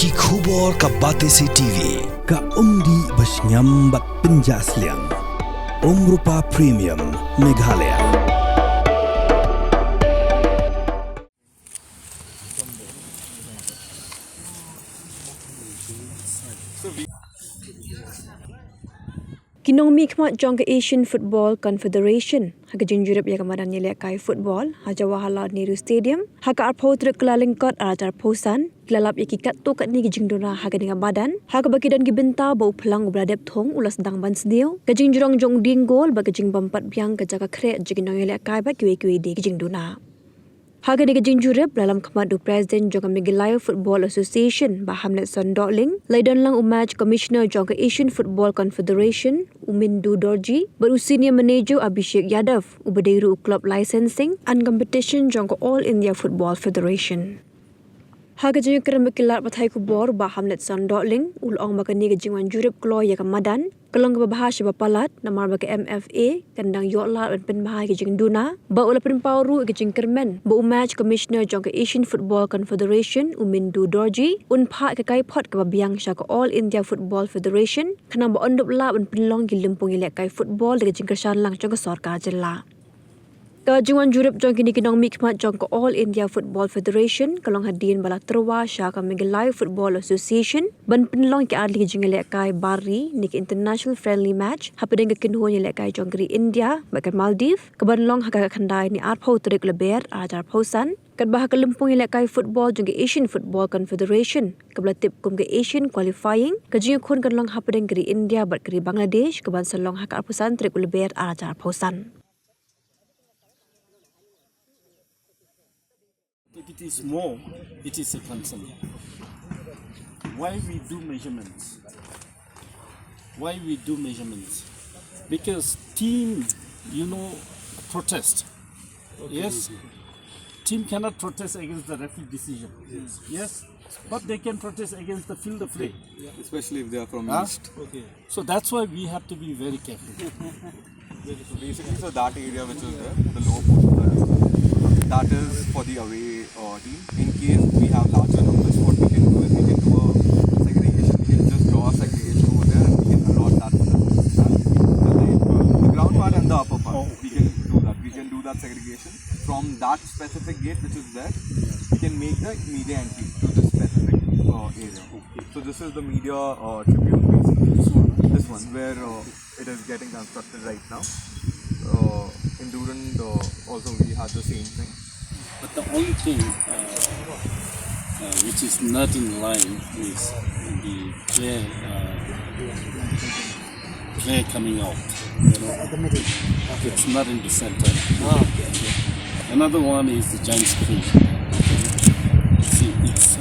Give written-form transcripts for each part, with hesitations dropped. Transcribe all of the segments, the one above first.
Ki khubor ka Batesi TV ka umdi basnyambak penjaslian Rupa Premium Meghalaya. Nongmihkhmat jong Asian Football Confederation haga jinjurip ya Madan kai football ha Jawaharlal Nehru Stadium haga arpho truk kelalingkot arajar posan lalap yaki kat to kat ni gijingdona haga dengan Madan haga bagi dan gibenta bau pelang beradap thong ulas dang ban sniu gajing jurong jong ding gol bagi jing bampat biang kajaga kre jigin kai ba kiwe de gijingdona haga ni jinjurip dalam khmat du President jong Meghalaya Football Association Bahamnet Sondokling laidan lang match Commissioner jong Asian Football Confederation Umindu Dorji berusinia manager Abhishek Yadav ubadairu club licensing and competition jong All India Football Federation haga jing kerem kilat pathai kubor Bahamnet Sondokling ulong makani gajingwan jurip klo ya Madan kelong bahasa bapalat namar bagi MFA kandang yoklat dan penbahai gajing duna ba ula penpauru gajing kermen ba match Commissioner jong Asian Football Confederation Umindu Dorji unpak kai pot ke Biang syaka All India Football Federation kenang ba ondup la dan penlong gilimpung kai football gajing kersan lang jong sarkar jela Kajungan jurup jong kini Nongmihkhmat jong All India Football Federation kalong hadin bala terwa syaka Meghalaya Football Association ban penlong ke adli jing kai bari nik international friendly match hapadeng ke kinho ni kai jong gri India bakan Maldives keban long haga khandai ni arpho trik leber ajar phosan kat bah kelempung kai football jong Asian Football Confederation kebla tip kum ke Asian qualifying kajing khon kan long hapadeng gri India bat gri Bangladesh keban salong hak arphosan trik leber ajar phosan If it is more, it is a concern. Why we do measurements? Why we do measurements? Because team, protest. Okay. Yes? Team cannot protest against the referee decision. Yes? But they can protest against the field of play. Yeah. Especially if they are from East. Okay. So that's why we have to be very careful. So basically, that area which is there, the lower portion, that is for the away team. In case we have larger numbers, what we can do is we can do a segregation. We can just draw a segregation over there and we can allot that for the ground part and the upper part. We can do that. We can do that segregation from that specific gate which is there. We can make the media entry to this specific area. So this is the media tribune basically. This one where it is getting constructed right now. In Durand also we had the same thing. But the only thing which is not in line is the play coming out. At the middle. Okay. It's not in the center. Another one is the giant screen. See, it's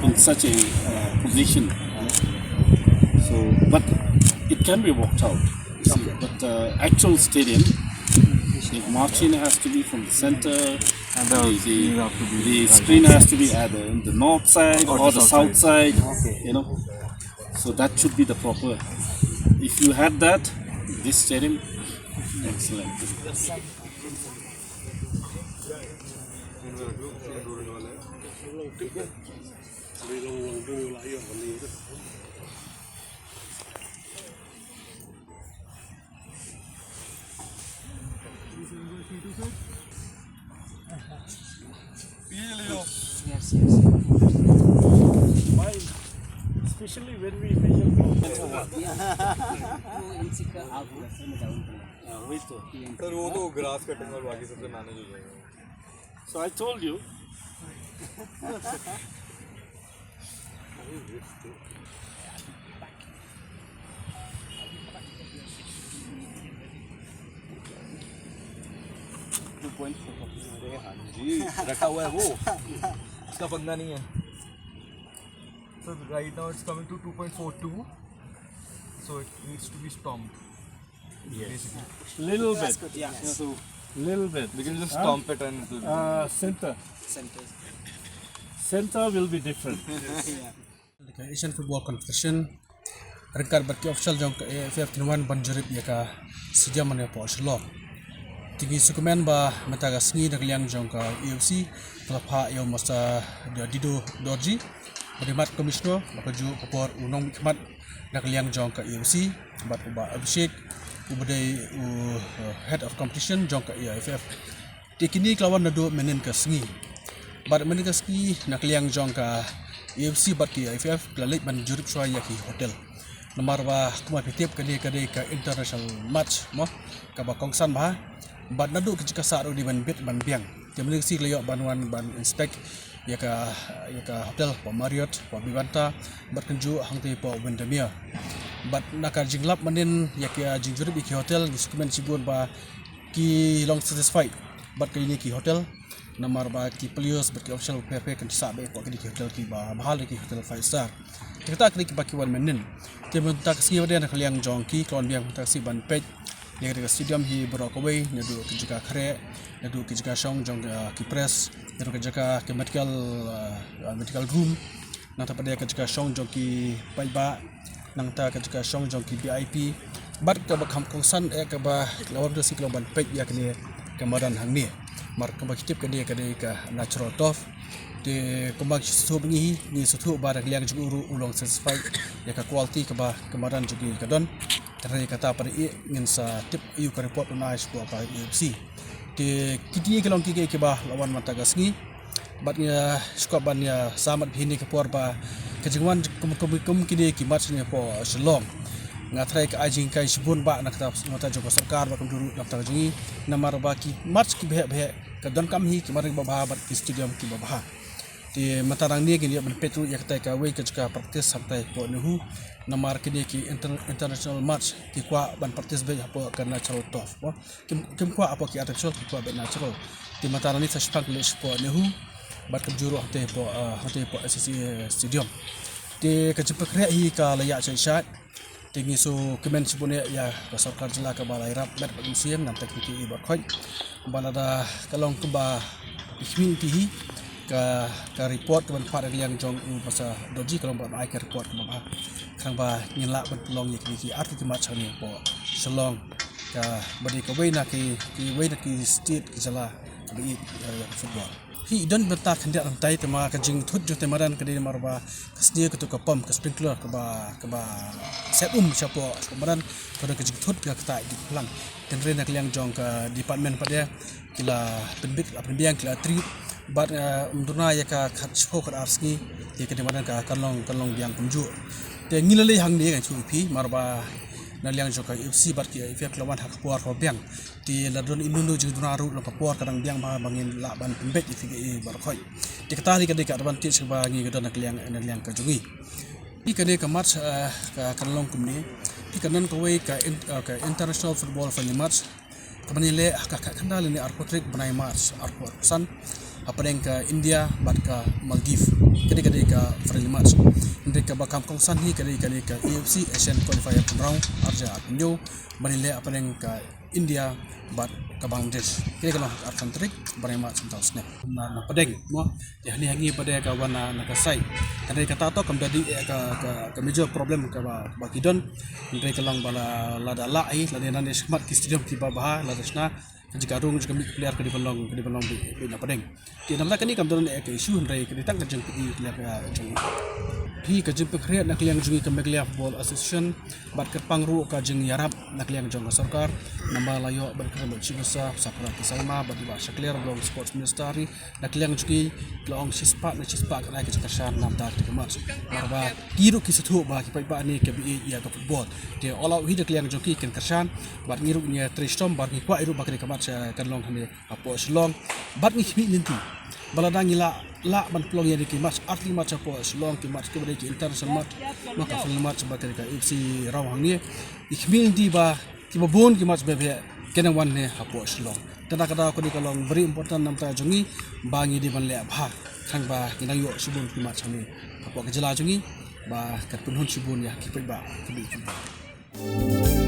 in such a position. But it can be worked out. See, but actual stadium, the margin has to be from the center. And the screen has to be either in the north side or the south side, So that should be the proper. If you had that, this stadium, excellent. Yes. Why? Especially when we measure grass cutting और बाकी सबसे manage हो जाएगा. So I told you. जी रखा हुआ है वो इसका पंगा नहीं है. So right now it's coming to 2.42. So it needs to be stomped. Yes. Basically. Little bit. That's good, yeah. So Little bit. we can just stomp it and Center will be different. Asian Football Confederation Rengkar berki official jong AFCA Tinwan Banjarip ya ka sejam mana po selo. Tinggi sukumen ba mataga sngi nak liang jong ka AFC pelapa yo masa dido dorji Berimat Komisioner Baju Popor Nongmihkhmat nak liang jong ke AFC bat uba Abhishek ubadai head of competition jong ke AFF. Kini kelawan nado menen ke sengi. Bat menen ke sengi nak liang jong ke AFC bat ke AFF kelalik ban jurip suaya ki hotel. Nomor ba kuma pitip kadi ke international match mo ka ba kongsan ba bat nado ke jika saat di ban bit ban biang. Kemudian si kelayak banwan ban inspect ya ka hotel pa Marriott pa Bivanta bat kenju hangte pa Wendamia bat nakar jinglap manin ya ka jingjurip ki hotel di dokumen sibun ba ki long satisfied bat kali ni ki hotel namar ba ki players bat ki official PP kan sa ba ko ki hotel ki ba mahal ki hotel 5 star kita kini ki ba ki wan manin kemudian tak si wadian nak liang jongki klon biang tak si ban page yang dekat stadium hi Brokaway nadu ke jika kare nadu ke jika song jong ki press nadu ke jika ke medical room nang ta pada ke jika song jong ki paiba nang ta ke jika song jong ki VIP bat ka ba kham kongsan ke ba lawan do si ban page ya kini ke Madan hang ni mar ka ba kitip ke dia ka natural tof de kumbang sutu bengi ni sutu ba dak liang juru ulong satisfied ya ka quality ke ba ke Madan jugi ka don terus kata pada ingin sa tip you ka report na sebuah ka AFC di kiti ke long ki ke ba lawan mata gasngi batnya squad bannya samat bini ke por ba kejengwan kum kini ki match ni po selong ngatrai ke ajing kai sibun ba nak ta mata joko sarkar ba kunduru nak ta jingi namar ba ki match ki be ke don kam hi ki maring ba bat ki stadium ki ba di matarang ni gini ban petru ya kata ka we ke jika practice sampai po nuhu namar kini ki international match ki kwa ban practice be apa kan natural tof po kim kwa apa ki actual ki kwa be natural di matarang ni sa spak le po nuhu bat ke juru hate po AFCA stadium di ke jepek re hi ka layak syat tinggi so kemen sibune ya ka sarkar jila ka balai rap bat musim nam tak ki bat khoi balada kalong ke ba ikmin ti ka report keban part yang jong pasal doji kalau buat ai ka report ke ba khang ba nyela ban long ye ki art ki match ni po selong ka badi ka we na ki state ki jala bi football hi don beta khandia rantai tema ka jing thut jo temaran ka di marba kasdia ka to ka pump ka sprinkler ka ba set siapo kemaran ka ka jing thut ka ta di pelang dan rena yang jong ka department pada kila penbit biang kila tri bat unduna ya ka khatcho ka arski ye ka demaran ka kalong biang penju te ngilale hang ni kan chu pi marba na liang joka FC bat ki FF lawan hak puar ro biang di ladon inunu jing duna ru lo puar kadang biang ba bangin la ban pembet i bar khoi ti kata li ka de ka advantage ba ngi ka nak liang ka jungi i ka de ka match ka kalong kumni ti kanan ko we ka international football friendly match kamani le ka khandal ni arpotrik banai match arpot san apeng ke India bat ka Maldives kadi ka friendly match ndeka bakam kongsan hi kadi ka AFC Asian qualifier round arja apnyo banile apeng ka India bat ka Bangladesh kadi ka arkan trik banai match sental snap na padeng mo ya ni hangi pada ka wana nakasai kadi kata to kam dadi ka major problem ka ba kidon ndeka lang bala lada lai lada nan smart ki stadium ki ba ladasna jika rung jika player ke di belong di na padeng ti namla kani kam don ke issue ndai ke tak jeng pi player ka jeng hi ka jeng pekriat nak liang jungi ke Meglia Football Association bat ke pangru ka jeng yarap nak liang jong sarkar namba layo bat ke mo chibasa sakra ki salma bat ba shakler blog sports ministry nak liang jungi long sispa na ke kashan nam tak ke match marba kiru ki sethu ba ki pa ni ke bi ya ka football te all out hi nak liang jungi ken kashan bat ngiru nya tristom bat ni kwa iru ba ke kan long hane apo selong bat ni khmi linti baladang ila la ban plong ya ki match arti match apo selong ki match ke bade ki international match maka full match ba ke FC raw hang ni khmi linti ba ki babon ki match be kena wan ne apo selong tada kada ko di kalong very important nam ta jungi bangi di ban le bha khang ba kinang yo subun ki match ni apo ke jela jungi ba kat punhun subun ya ki ba ki